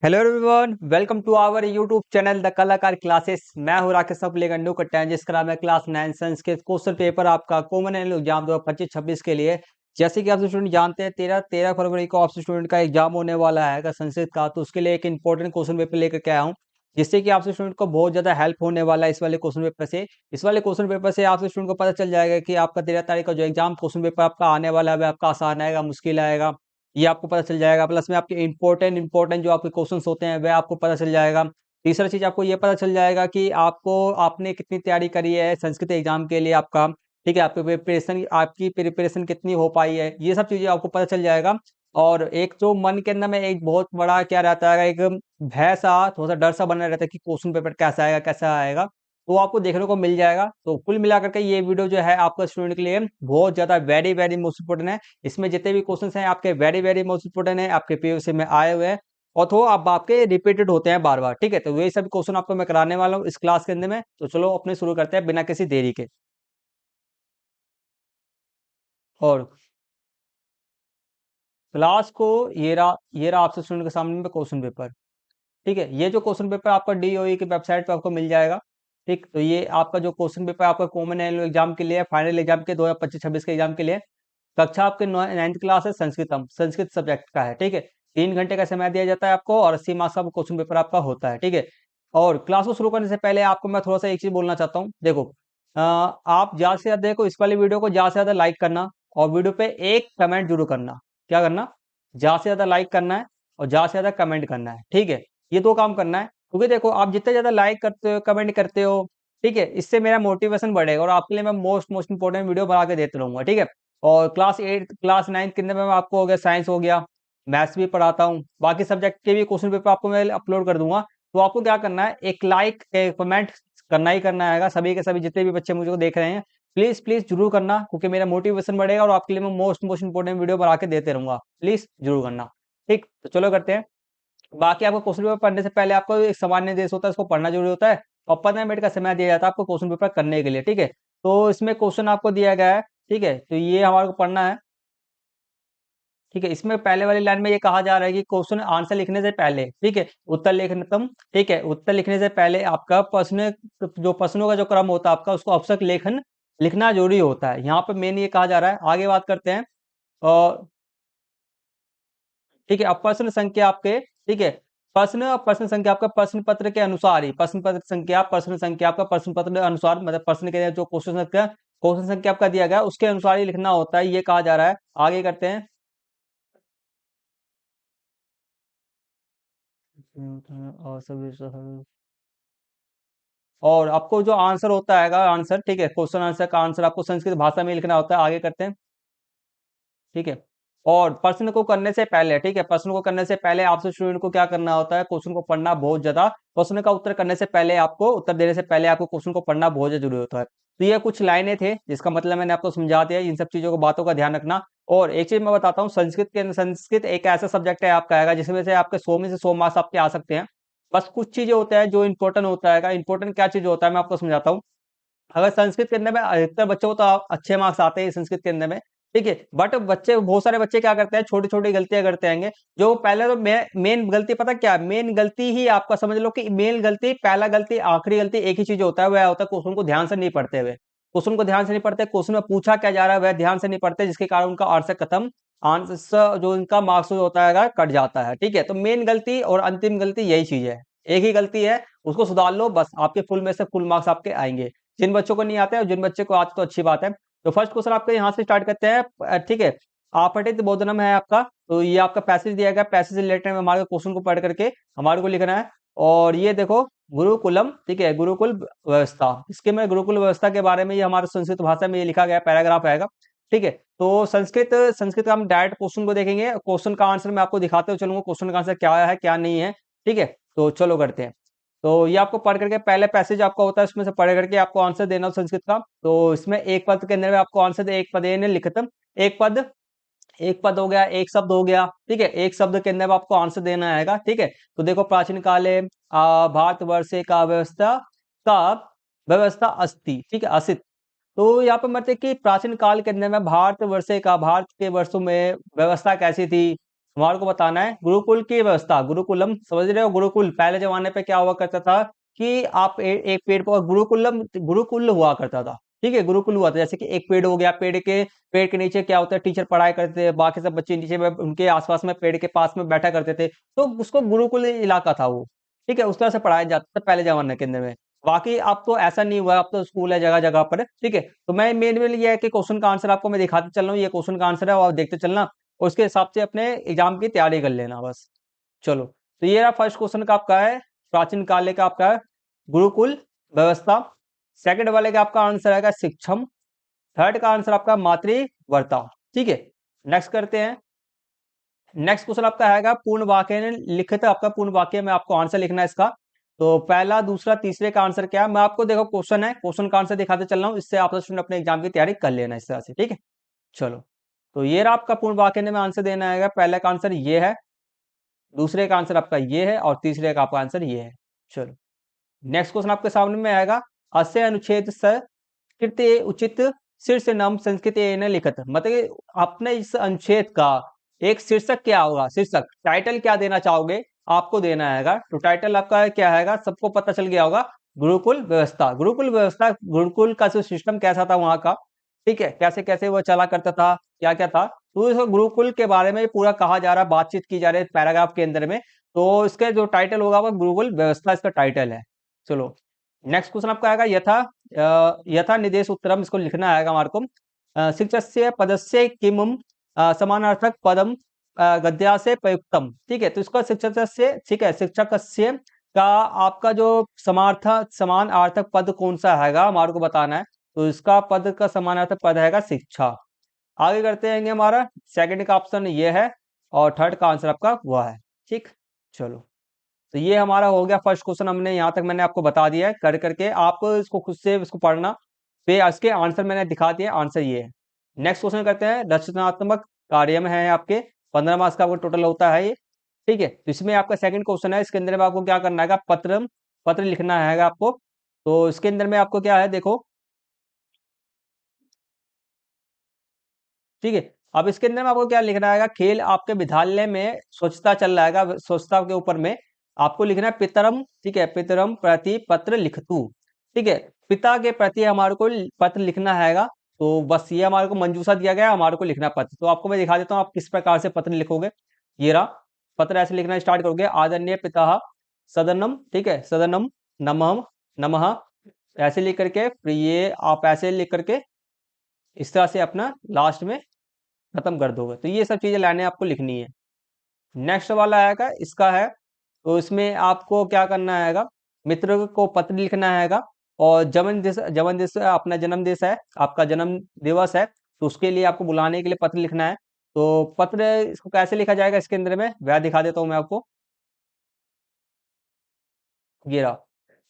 Hello everyone, welcome to our YouTube channel the Kalakar classes. मैं हूं राकेश सब लेकर न्यू कट्टा जिसका नाम है क्लास 9 साइंस के क्वेश्चन पेपर आपका कॉमन एनुअल एग्जाम 2025-26 के लिए। जैसे कि आप स्टूडेंट जानते हैं, 13 फरवरी को आपसे स्टूडेंट का एग्जाम होने वाला है अगर संस्कृत का, तो उसके लिए एक इंपॉर्टेंट क्वेश्चन पेपर लेकर के आया हूँ, जिससे कि आपसे स्टूडेंट को बहुत ज्यादा हेल्प होने वाला है इस वाले क्वेश्चन पेपर से। इस वाले क्वेश्चन पेपर से आपसे स्टूडेंट को पता चल जाएगा कि आपका 13 तारीख का जो एग्जाम क्वेश्चन पेपर आपका आने वाला है वह आपका आसान आएगा, मुश्किल आएगा, ये आपको पता चल जाएगा। प्लस में आपके इंपॉर्टेंट इंपॉर्टेंट जो आपके क्वेश्चंस होते हैं वह आपको पता चल जाएगा। तीसरा चीज आपको ये पता चल जाएगा कि आपको आपने कितनी तैयारी करी है संस्कृत एग्जाम के लिए आपका, ठीक है, आपकी प्रिपरेशन कितनी हो पाई है, ये सब चीजें आपको पता चल जाएगा। और एक जो मन के अंदर में एक बहुत बड़ा क्या रहता है, एक भय सा, थोड़ा सा डर सा बना रहता है कि क्वेश्चन पेपर कैसा आएगा, तो आपको देखने को मिल जाएगा। तो कुल मिलाकर के ये वीडियो जो है आपका स्टूडेंट के लिए बहुत ज्यादा वेरी वेरी मोस्ट इंपोर्टेंट है। इसमें जितने भी क्वेश्चंस हैं आपके वेरी वेरी मोस्ट इंपोर्टेंट है, आपके पीयूसी में आए हुए हैं और तो अब आपके रिपीटेड होते हैं बार बार, ठीक है। तो वही सब क्वेश्चन आपको मैं कराने वाला हूँ इस क्लास के अंदर में। तो चलो अपने शुरू करते हैं बिना किसी देरी के। और क्लास को ये रहा आपसे स्टूडेंट के सामने में क्वेश्चन पेपर, ठीक है। ये जो क्वेश्चन पेपर आपका डीओई की वेबसाइट पे आपको मिल जाएगा, ठीक। तो ये आपका जो क्वेश्चन पेपर आपका कॉमन एनुअल एग्जाम के लिए, फाइनल एग्जाम के 2025-26 के एग्जाम के लिए, कक्षा आपके 9th क्लास है, संस्कृतम, संस्कृत सब्जेक्ट का है, ठीक है। 3 घंटे का समय दिया जाता है आपको और 80 मार्क्स का क्वेश्चन पेपर आपका होता है, ठीक है। और क्लास को शुरू करने से पहले आपको मैं थोड़ा सा एक चीज बोलना चाहता हूँ। देखो, आप ज्यादा से ज्यादा देखो इस वाली वीडियो को ज्यादा से ज्यादा लाइक करना और वीडियो पे एक कमेंट जरूर करना। क्या करना? ज्यादा से ज्यादा लाइक करना है और ज्यादा से ज्यादा कमेंट करना है, ठीक है। ये दो काम करना है, क्योंकि देखो आप जितने ज्यादा लाइक करते हो, कमेंट करते हो, ठीक है, इससे मेरा मोटिवेशन बढ़ेगा और आपके लिए मैं मोस्ट इंपोर्टेंट वीडियो बना के देते रहूंगा, ठीक है। और क्लास 8 क्लास 9 के अंदर में आपको हो गया, साइंस हो गया, मैथ्स भी पढ़ाता हूँ, बाकी सब्जेक्ट के भी क्वेश्चन पेपर आपको मैं अपलोड कर दूंगा। तो आपको क्या करना है, एक लाइक एक कमेंट करना ही करना है, सभी के सभी जितने भी बच्चे मुझे को देख रहे हैं, प्लीज प्लीज जरूर करना, क्योंकि मेरा मोटिवेशन बढ़ेगा और आपके लिए मैं मोस्ट इंपोर्टेंट वीडियो बना के देते रहूंगा। प्लीज जरूर करना, ठीक। तो चलो करते हैं। बाकी आपको क्वेश्चन पेपर पढ़ने से पहले आपको एक सामान्य देश होता है, उसको पढ़ना जरूरी होता है और 15 मिनट का समय दिया जाता है आपको क्वेश्चन पेपर करने के लिए, ठीक है। तो इसमें क्वेश्चन आपको दिया गया है, ठीक है, तो ये हमारे को पढ़ना है, ठीक है। इसमें पहले वाली लाइन में ये कहा जा रहा है कि क्वेश्चन आंसर लिखने से पहले, ठीक है, उत्तर लेखनतम, ठीक है, उत्तर लिखने से पहले आपका प्रश्न, जो प्रश्नों का जो क्रम होता है आपका, उसको आवश्यक लेखन लिखना जरूरी होता है। यहाँ पे मेन ये कहा जा रहा है। आगे बात करते हैं और, ठीक है, अब प्रश्न संख्या आपके, ठीक है, प्रश्न संख्या आपका प्रश्न पत्र के अनुसार ही, प्रश्न संख्या आपका प्रश्न पत्र के अनुसार, मतलब प्रश्न के जो क्वेश्चन संख्या आपका दिया गया है, उसके अनुसार ही लिखना होता है, ये कहा जा रहा है। आगे करते हैं। और सभी और आपको जो आंसर होता है आंसर, ठीक है, क्वेश्चन आंसर का आंसर आपको संस्कृत भाषा में लिखना होता है। आगे करते हैं, ठीक है। और प्रश्न को करने से पहले, ठीक है, प्रश्न को करने से पहले आपसे स्टूडेंट को क्या करना होता है, क्वेश्चन को पढ़ना बहुत ज्यादा, प्रश्न का उत्तर करने से पहले आपको, उत्तर देने से पहले आपको क्वेश्चन को पढ़ना बहुत ज्यादा जरूरी होता है। तो ये कुछ लाइनें थे जिसका मतलब मैंने आपको समझा दिया। इन सब चीजों को, बातों का ध्यान रखना। और एक चीज मैं बताता हूँ, संस्कृत एक ऐसा सब्जेक्ट है आपका आएगा जिसमें से आपके 100 में से 100 मार्क्स आपके आ सकते हैं। बस कुछ चीजें होता है जो इंपॉर्टेंट होता है। इंपॉर्टेंट क्या चीज होता है मैं आपको समझाता हूँ। अगर संस्कृत के अंदर में अधिकतर बच्चों को तो अच्छे मार्क्स आते हैं संस्कृत के अंदर में, ठीक है, बट बच्चे, बहुत सारे बच्चे क्या करते हैं, छोटी छोटी गलतियां करते हैं। जो पहले तो मेन गलती पता क्या है, मेन गलती ही आपका समझ लो कि मेन गलती, पहला गलती आखिरी गलती एक ही चीज होता है, वह होता है क्वेश्चन को ध्यान से नहीं पढ़ते हुए। क्वेश्चन को ध्यान से नहीं पढ़ते, क्वेश्चन में पूछा क्या जा रहा है वह ध्यान से नहीं पढ़ते, जिसके कारण उनका आंसर खत्म, आंसर जो इनका मार्क्स होता है कट जाता है, ठीक है। तो मेन गलती और अंतिम गलती यही चीज है, एक ही गलती है, उसको सुधार लो बस, आपके फुल में से फुल मार्क्स आपके आएंगे। जिन बच्चों को नहीं आते और जिन बच्चे को आते तो अच्छी बात है। तो फर्स्ट क्वेश्चन आपके यहाँ से स्टार्ट करते हैं, ठीक है। आपटित बोधनम है आपका, तो ये आपका पैसेज दिया गया, पैसेज से रिलेटेड में हमारे क्वेश्चन को पढ़ करके हमारे को लिखना है। और ये देखो, गुरुकुलम, ठीक है, गुरुकुल व्यवस्था, इसके में गुरुकुल व्यवस्था के बारे में ये हमारे संस्कृत भाषा में ये लिखा गया पैराग्राफ आएगा, ठीक है। तो संस्कृत संस्कृत का हम डायरेक्ट क्वेश्चन को देखेंगे, क्वेश्चन का आंसर मैं आपको दिखाते हुए चलूंगा, क्वेश्चन का आंसर क्या है क्या नहीं है, ठीक है। तो चलो करते हैं। तो ये आपको पढ़ करके, पहले पैसेज आपका होता है उसमें से पढ़ करके आपको आंसर देना हो संस्कृत का। तो इसमें एक पद के अंदर में आपको आंसर दे, एक पद लिखितम, एक पद, एक पद हो गया, एक शब्द हो गया, ठीक है, एक शब्द के अंदर में आपको आंसर देना आएगा, ठीक है। तो देखो, प्राचीन काले भारतवर्षे का का व्यवस्था अस्ति, ठीक है, असित। तो यहाँ पे मतलब कि प्राचीन काल के अंदर में भारतवर्षे का, भारत के वर्षों में व्यवस्था कैसी थी, हमारे को बताना है गुरुकुल की व्यवस्था। गुरुकुलम समझ रहे हो? गुरुकुल पहले जमाने पे क्या हुआ करता था कि आप एक पेड़ पर गुरुकुल हुआ करता था। ठीक है, गुरुकुल हुआ था, जैसे कि एक पेड़ हो गया, पेड़ के नीचे क्या होता है, टीचर पढ़ाई करते थे, बाकी सब बच्चे नीचे में उनके आसपास में पेड़ के पास में बैठा करते थे, तो उसको गुरुकुल इलाका था वो। ठीक है, उस तरह से पढ़ाया जाता था पहले जमाने के अंदर में। बाकी अब तो ऐसा नहीं हुआ, अब तो स्कूल है जगह जगह पर। ठीक है, तो मैं मेन ये है कि क्वेश्चन का आंसर आपको मैं दिखाते चल रहा हूँ, ये क्वेश्चन का आंसर है और देखते चलना, और उसके हिसाब से अपने एग्जाम की तैयारी कर लेना बस। चलो, तो ये रहा फर्स्ट क्वेश्चन का आपका है, प्राचीन काल का आपका है गुरुकुल व्यवस्था। सेकंड वाले का आपका आंसर आएगा शिक्षम। थर्ड का आंसर आपका मातृवर्ता। ठीक है, नेक्स्ट करते हैं। नेक्स्ट क्वेश्चन आपका आएगा पूर्ण वाक्य ने लिखित, आपका पूर्ण वाक्य में आपको आंसर लिखना है इसका। तो पहला, दूसरा, तीसरे का आंसर क्या है, मैं आपको देखो क्वेश्चन है, क्वेश्चन का आंसर दिखाते चल रहा हूँ, इससे आप स्टूडेंट अपने एग्जाम की तैयारी कर लेना इस तरह से। ठीक है, चलो, तो ये रहा आपका पूर्ण वाक्य में आंसर देना है। पहले का आंसर ये है, दूसरे का आंसर आपका ये है, और तीसरे का आपका आंसर ये है। चलो, नेक्स्ट क्वेश्चन आपके सामने में आएगा, अस्य अनुच्छेद स कृत्य उचित शीर्ष नाम संस्कृत ने लिखत, मतलब कि अपने इस अनुच्छेद का एक शीर्षक क्या होगा, शीर्षक टाइटल क्या देना चाहोगे, आपको देना है। तो टाइटल आपका क्या है, सबको पता चल गया होगा, गुरुकुल व्यवस्था। गुरुकुल व्यवस्था, गुरुकुल का जो सिस्टम कैसा था वहां का, ठीक है, कैसे कैसे वो चला करता था, क्या क्या था, तो इस गुरुकुल के बारे में पूरा कहा जा रहा है, बातचीत की जा रही है पैराग्राफ के अंदर में। तो इसके जो टाइटल होगा वो गुरुकुल व्यवस्था इसका टाइटल है। चलो, नेक्स्ट क्वेश्चन आपका आएगा यथा निर्देश उत्तरम, इसको लिखना आएगा हमारे को। शिक्षस्य पदस्य किम समानार्थक पदम गद्यासे प्रयुक्तम। ठीक है, तो इसका शिक्षक से, ठीक है, शिक्षक से का आपका जो समानार्थक पद कौन सा हैगा हमारे को बताना है। तो इसका पद का समानार्थक पद हैगा शिक्षा। आगे करते हैं हमारा सेकंड का ऑप्शन ये है, और थर्ड का आंसर आपका वह है। ठीक, चलो, तो ये हमारा हो गया फर्स्ट क्वेश्चन, हमने यहाँ तक मैंने आपको बता दिया है कर करके, आप इसको खुद से इसको पढ़ना, फिर इसके आंसर मैंने दिखा दिया, आंसर ये है। नेक्स्ट क्वेश्चन करते हैं, रचनात्मक कार्य में है आपके 15 मार्क्स का आपको टोटल होता है ये। ठीक है, तो इसमें आपका सेकंड क्वेश्चन है, इसके अंदर में आपको क्या करना है, पत्र पत्र लिखना है आपको। तो इसके अंदर में आपको क्या है देखो, ठीक है, अब इसके अंदर में आपको क्या लिखना है, खेल आपके विद्यालय में स्वच्छता चल रहा है, स्वच्छता के ऊपर में आपको लिखना है पितरम। ठीक है, पितरम प्रति पत्र लिखतु। ठीक है, पिता के प्रति हमारे को पत्र लिखना हैगा। तो बस ये हमारे को मंजूसा दिया गया है, हमारे को लिखना है पत्र। तो आपको मैं दिखा देता हूँ आप किस प्रकार से पत्र लिखोगे। ये रहा पत्र, ऐसे लिखना स्टार्ट करोगे, आदरणीय पिता सदनम, ठीक है, सदनम नमः नमः, ऐसे लिख करके फिर ये आप ऐसे लिख करके इस तरह से अपना लास्ट में खत्म कर दोगे। तो ये सब चीजें लाइनें आपको लिखनी है। नेक्स्ट वाला आएगा इसका है, तो इसमें आपको क्या करना हैगा, मित्र को पत्र लिखना हैगा, और जन्म दिवस अपना जन्म दिवस है, आपका जन्म दिवस है, तो उसके लिए आपको बुलाने के लिए पत्र लिखना है। तो पत्र इसको कैसे लिखा जाएगा, इसके अंदर में वह दिखा देता हूँ मैं आपको। ये रहा,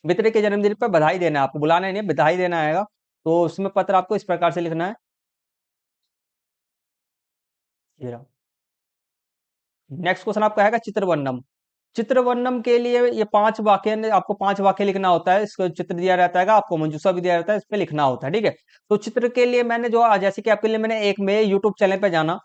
मित्र के जन्मदिन पर बधाई देना है, आपको बुलाना नहीं है, बधाई देना हैगा। तो उसमें पत्र आपको इस प्रकार से लिखना है। ये रहा, नेक्स्ट क्वेश्चन आपका है चित्रवर्णम। चित्रवर्णम के लिए ये 5 वाक्य आपको 5 वाक्य लिखना होता है, इसको चित्र दिया रहता है, आपको मंजूसा भी दिया रहता है, इस पे लिखना होता है। ठीक है, तो चित्र के लिए मैंने जो जैसे कि आपके लिए मैंने एक मेरे यूट्यूब चैनल पे जाना,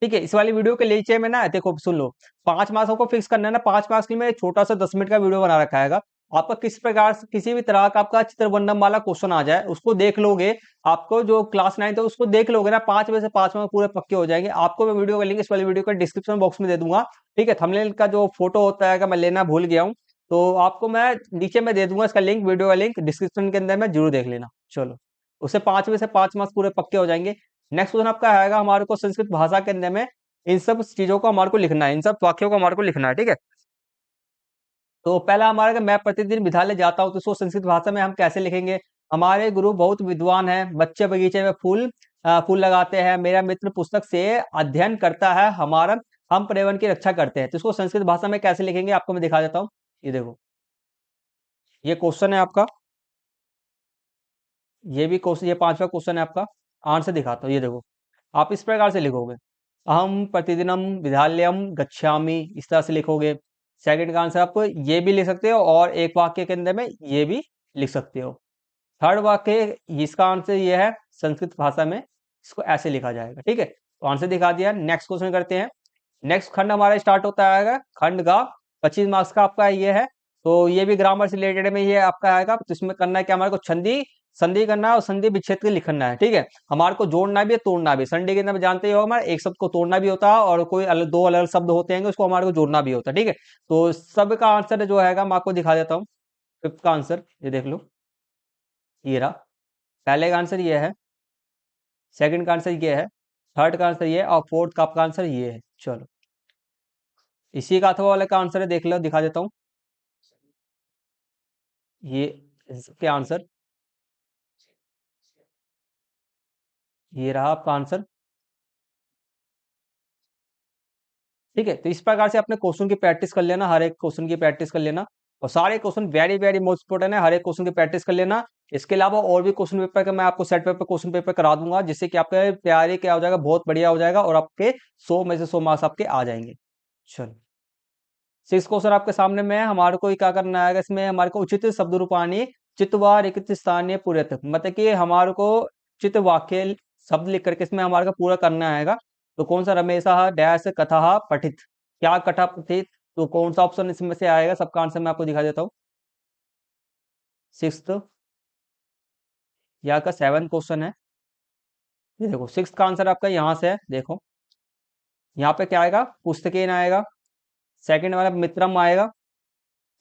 ठीक है, इस वाली वीडियो के नीचे में ना देखो सुन लो, 5 मार्क्स को फिक्स करना है ना, 5 मार्क्स के लिए मैं एक छोटा सा 10 मिनट का वीडियो बना रखा है। आपका किस प्रकार से किसी भी तरह का आपका चित्रवर्णम वाला क्वेश्चन आ जाए, उसको देख लोगे, आपको जो क्लास 9 है उसको देख लोगे ना, 5 में से 5 मार्क्स पूरे पक्के हो जाएंगे। आपको मैं वीडियो का लिंक इस वाली वीडियो का डिस्क्रिप्शन बॉक्स में दे दूंगा। ठीक है, थंबनेल का जो फोटो होता है मैं लेना भूल गया हूँ, तो आपको मैं नीचे में दे दूंगा इसका लिंक, वीडियो का लिंक डिस्क्रिप्शन के अंदर में जरूर देख लेना। चलो, उससे 5 में से 5 मार्क्स पूरे पक्के हो जाएंगे। नेक्स्ट क्वेश्चन आपका आएगा हमारे को संस्कृत भाषा के अंदर में इन सब चीजों को हमारे को लिखना है, इन सब वाक्यों को हमारे को लिखना है। ठीक है, तो पहला हमारा कि मैं प्रतिदिन विद्यालय जाता हूँ, तो इसको संस्कृत भाषा में हम कैसे लिखेंगे, हमारे गुरु बहुत विद्वान है, बच्चे बगीचे में फूल लगाते हैं, मेरा मित्र पुस्तक से अध्ययन करता है, हम पर्यावरण की रक्षा करते हैं। तो इसको संस्कृत भाषा में कैसे लिखेंगे आपको मैं दिखा देता हूँ। ये देखो, ये क्वेश्चन है आपका, ये भी क्वेश्चन, ये 5वां क्वेश्चन है आपका, आंसर दिखाता हूँ। ये देखो, आप इस प्रकार से लिखोगे, अहम प्रतिदिनम विद्यालयम गच्छामि, इस तरह से लिखोगे। सेकंड का आंसर आप ये भी लिख सकते हो, और एक वाक्य के अंदर में ये भी लिख सकते हो। थर्ड वाक्य, इसका आंसर ये है, संस्कृत भाषा में इसको ऐसे लिखा जाएगा। ठीक है, तो आंसर दिखा दिया। नेक्स्ट क्वेश्चन करते हैं, नेक्स्ट खंड हमारा स्टार्ट होता है खंड का 25 मार्क्स का आपका ये है। तो ये भी ग्रामर से रिलेटेड में ये आपका आएगा। तो इसमें करना है कि हमारे को संधि संधि करना है और संधि विच्छेद के लिखना है, ठीक है। हमारे को जोड़ना भी है, तोड़ना भी। संधि के अंदर जानते ही हो हमारे एक शब्द को तोड़ना भी होता है और कोई दो अलग अलग शब्द होते हैं उसको हमारे को जोड़ना भी होता है, ठीक है। तो सब का आंसर जो है मैं आपको दिखा देता हूँ। फिफ्थ का आंसर ये देख लो, ये रहा। पहले का आंसर ये है, सेकंड का आंसर ये है, थर्ड का आंसर ये है और फोर्थ का आपका आंसर ये है। चलो, इसी का अथवा वाले का आंसर है, देख लो, दिखा देता हूँ। ये इसके आंसर, ये रहा आपका आंसर, ठीक है। तो इस प्रकार से अपने क्वेश्चन की प्रैक्टिस कर लेना, हर एक क्वेश्चन की प्रैक्टिस कर लेना। और सारे question very very most important है, हर एक क्वेश्चन की प्रैक्टिस कर लेना। इसके अलावा और भी क्वेश्चन पेपर का मैं आपको सेट पेपर क्वेश्चन पेपर करा दूंगा, जिससे कि आपका तैयारी क्या हो जाएगा, बहुत बढ़िया हो जाएगा और आपके 100 में से 100 मार्क्स आपके आ जाएंगे। चलो, 6 क्वेश्चन आपके सामने में है। हमारे को क्या करना है इसमें, हमारे को उचित शब्द रूपानी चित्तवा रिक्त स्थानीय पूर्यत, मतलब कि हमारे को चित्त वाक्य शब्द लिख करके इसमें हमारे को पूरा करना है। तो कौन सा, रमेशा डैश कथा पठित, क्या कथा पठित, तो कौन सा ऑप्शन इसमें से आएगा, सबका आंसर मैं आपको दिखा देता हूँ। सिक्स्थ या का 7th क्वेश्चन है। ये देखो, सिक्स का आंसर आपका यहाँ से है, देखो यहाँ पे क्या आएगा, पुस्तकेन आएगा। सेकंड वाला मित्रम आएगा।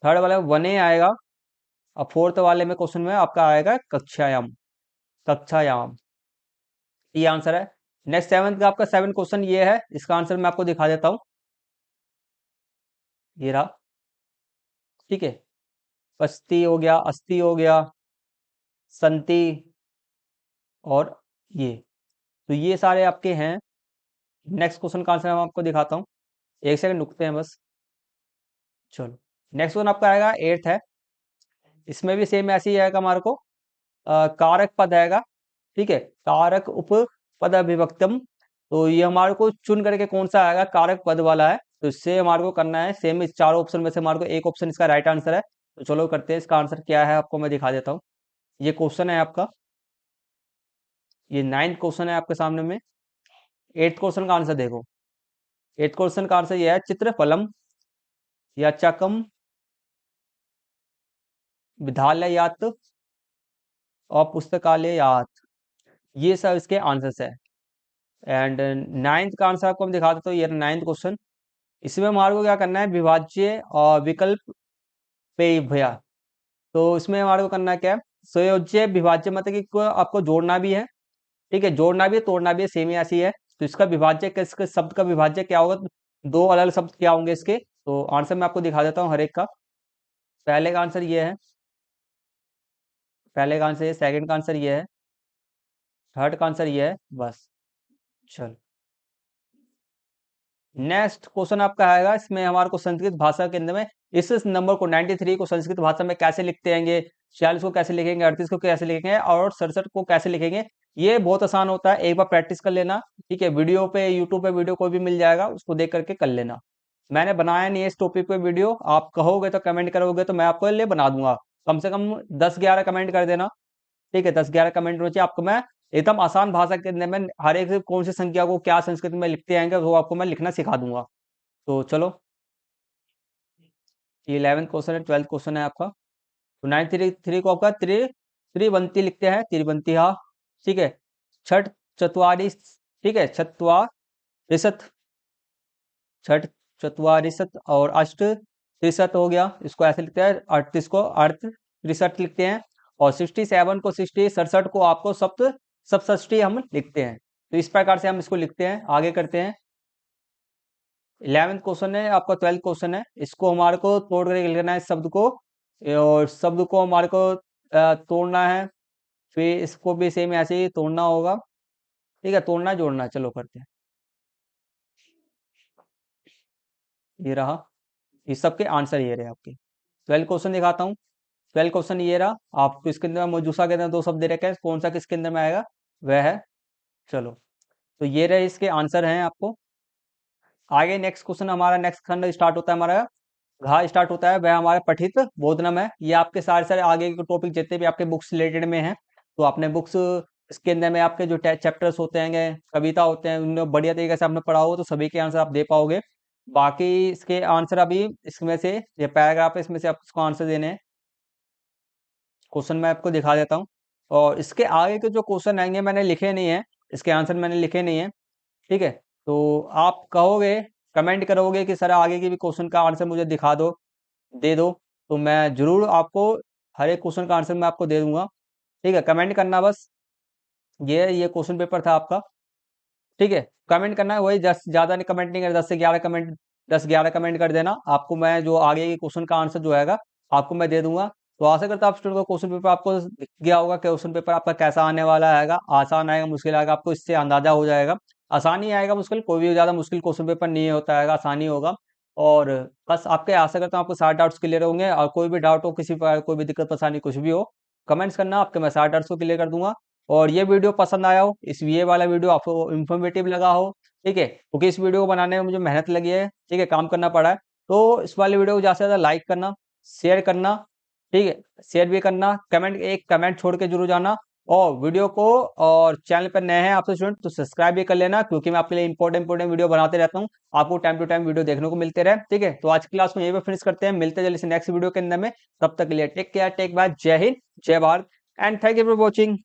थर्ड वाला वने आएगा। और फोर्थ वाले में क्वेश्चन में आपका आएगा कक्षायाम, कक्षायाम, ये आंसर है। नेक्स्ट 7th का आपका 7 क्वेश्चन ये है, इसका आंसर मैं आपको दिखा देता हूँ। ये रहा, ठीक है। पस्ती हो गया, अस्थि हो गया, संति, और ये, तो ये सारे आपके हैं। नेक्स्ट क्वेश्चन का आंसर मैं आपको दिखाता हूँ, एक सेकंड रुकते हैं बस। चलो, नेक्स्ट वन आपका आएगा 8th है। इसमें भी सेम ऐसे ही आएगा हमारे को, कारक पद आएगा, ठीक है। कारक उपपद अभिव्यक्तम, तो ये हमारे को चुन करके कौन सा आएगा, कारक पद वाला है। तो इससे हमारे को करना है सेम, इस चारों ऑप्शन में से हमारे को एक ऑप्शन इसका राइट आंसर है। तो चलो करते हैं, इसका आंसर क्या है आपको मैं दिखा देता हूँ। ये क्वेश्चन है आपका, ये 9th क्वेश्चन है आपके सामने में। 8th क्वेश्चन का आंसर देखो। 8th क्वेश्चन का आंसर ये है, चित्रफलम या चकम विद्यालयात और पुस्तकालयात, ये सब इसके आंसर्स है। एंड 9th का आंसर आपको हम दिखा देते, तो ये 9th क्वेश्चन। इसमें हमारे को क्या करना है, विभाज्य और विकल्प पे भैया। तो इसमें हमारे को करना है क्या है, संयोज्य विभाज्य, मतलब कि आपको जोड़ना भी है, ठीक है, जोड़ना भी है, तोड़ना भी है, सेम ही ऐसी है। तो इसका विभाज्य, किसके शब्द का विभाज्य क्या होगा, दो अलग अलग शब्द क्या होंगे इसके। तो आंसर मैं आपको दिखा देता हूँ हर एक का। पहले का आंसर ये है, पहले का आंसर ये, सेकंड का आंसर ये है, थर्ड का आंसर ये है, बस। चल, नेक्स्ट क्वेश्चन आपका आएगा, इसमें हमारे को संस्कृत भाषा के अंदर में इस नंबर को 93 को संस्कृत भाषा में कैसे लिखते हैं, 46 को कैसे लिखेंगे, 38 को कैसे लिखेंगे और 67 को कैसे लिखेंगे। ये बहुत आसान होता है, एक बार प्रैक्टिस कर लेना, ठीक है। वीडियो पे, यूट्यूब पे वीडियो कोई भी मिल जाएगा, उसको देख करके कर लेना। मैंने बनाया नहीं है इस टॉपिक पे वीडियो, आप कहोगे तो कमेंट करोगे तो मैं आपको लिए बना दूंगा। कम से कम 10-11 कमेंट कर देना, ठीक है। 10-11 कमेंट होने चाहिए आपको, मैं एकदम आसान भाषा के अंदर में हर एक कौन सी संख्या को क्या संस्कृत में लिखते आएंगे वो आपको मैं लिखना सिखा दूंगा। तो चलो, ये 11th क्वेश्चन है, 12th क्वेश्चन है आपका। तो 93 को आपका त्रिवंती लिखते हैं, त्रिवंती, हाँ, ठीक है। छठ चतवारिश, ठीक है, चतवारिशत, छठ चतवारिशत और अष्ट त्रिशत हो गया, इसको ऐसे लिखते हैं। 38 को अर्थ त्रिशत लिखते हैं। और 67 को 67 को आपको सप्त सप्तष्टी हम लिखते हैं। तो इस प्रकार से हम इसको लिखते हैं, आगे करते हैं। 11th क्वेश्चन है आपका, 12th क्वेश्चन है, इसको हमारे को तोड़ करके लिखना है शब्द को, और शब्द को हमारे को तोड़ना है। फिर इसको भी सेम ऐसे ही तोड़ना होगा, ठीक है, तोड़ना जोड़ना, चलो करते हैं। ये रहा, इस सब के आंसर ये रहे आपके। 12th क्वेश्चन दिखाता हूँ। 12th क्वेश्चन ये रहा, आपको इसके अंदर मौजूसा के अंदर दो शब्द दे रखे हैं, कौन सा किसके अंदर में आएगा, वह है। चलो, तो ये रहे इसके आंसर हैं आपको। आगे नेक्स्ट क्वेश्चन, हमारा नेक्स्ट खंड स्टार्ट होता है, हमारा घा स्टार्ट होता है, वह हमारा पठित बोधनम है। ये आपके सारे सारे आगे के टॉपिक जितने भी आपके बुक्स रिलेटेड में हैं, तो आपने बुक्स इसके अंदर में आपके जो चैप्टर्स होते हैं, कविता होते हैं, उनमें बढ़िया तरीके से आपने पढ़ा होगा तो सभी के आंसर आप दे पाओगे। बाकी इसके आंसर अभी इसमें से ये पैराग्राफ है, इसमें से आपको आंसर देने हैं। क्वेश्चन मैं आपको दिखा देता हूँ, और इसके आगे के जो क्वेश्चन आएंगे मैंने लिखे नहीं है, इसके आंसर मैंने लिखे नहीं है, ठीक है। तो आप कहोगे, कमेंट करोगे कि सर आगे के भी क्वेश्चन का आंसर मुझे दिखा दो, दे दो, तो मैं जरूर आपको हर एक क्वेश्चन का आंसर मैं आपको दे दूंगा, ठीक है। कमेंट करना बस, ये क्वेश्चन पेपर था आपका, ठीक है। कमेंट करना है, वही 10 ज़्यादा नहीं कमेंट नहीं करना, 10 से 11 कमेंट, 10-11 कमेंट कर देना, आपको मैं जो आगे के क्वेश्चन का आंसर जो आएगा आपको मैं दे दूंगा। तो आशा करता हूँ आप स्टूडेंट को क्वेश्चन पेपर आपको दिख गया होगा, क्वेश्चन पेपर आपका कैसा आने वाला आएगा, आसान आएगा मुश्किल आएगा, आपको इससे अंदाजा हो जाएगा। आसान ही आएगा, मुश्किल कोई भी ज़्यादा मुश्किल क्वेश्चन पेपर नहीं होता है, आसानी होगा। और बस आपके आशा करता हूँ आपको सारे डाउट्स क्लियर होंगे, और कोई भी डाउट हो, किसी प्रकार कोई भी दिक्कत परेशानी कुछ भी हो, कमेंट्स करना, आपके मैं सारे डाउट्स को क्लियर कर दूंगा। और ये वीडियो पसंद आया हो, इस ये वाला वीडियो आपको इन्फॉर्मेटिव लगा हो, ठीक है, क्योंकि इस वीडियो को बनाने में मुझे मेहनत लगी है, ठीक है, काम करना पड़ा है, तो इस वाले वीडियो को ज़्यादा से ज़्यादा लाइक करना, शेयर करना, ठीक है, शेयर भी करना, एक कमेंट छोड़ के जरूर जाना, और वीडियो को, और चैनल पर नए हैं आपसे स्टूडेंट तो सब्सक्राइब भी कर लेना, क्योंकि मैं आपके लिए इंपॉर्टेंट वीडियो बनाते रहता हूँ, आपको टाइम टू टाइम वीडियो देखने को मिलते रहे, ठीक है। तो आज की क्लास को यहीं पे फिनिश करते हैं, मिलते हैं जल्दी से नेक्स्ट वीडियो के अंदर में, तब तक के लिए टेक केयर, टेक बाय, जय हिंद, जय Bharat, and thank you for watching.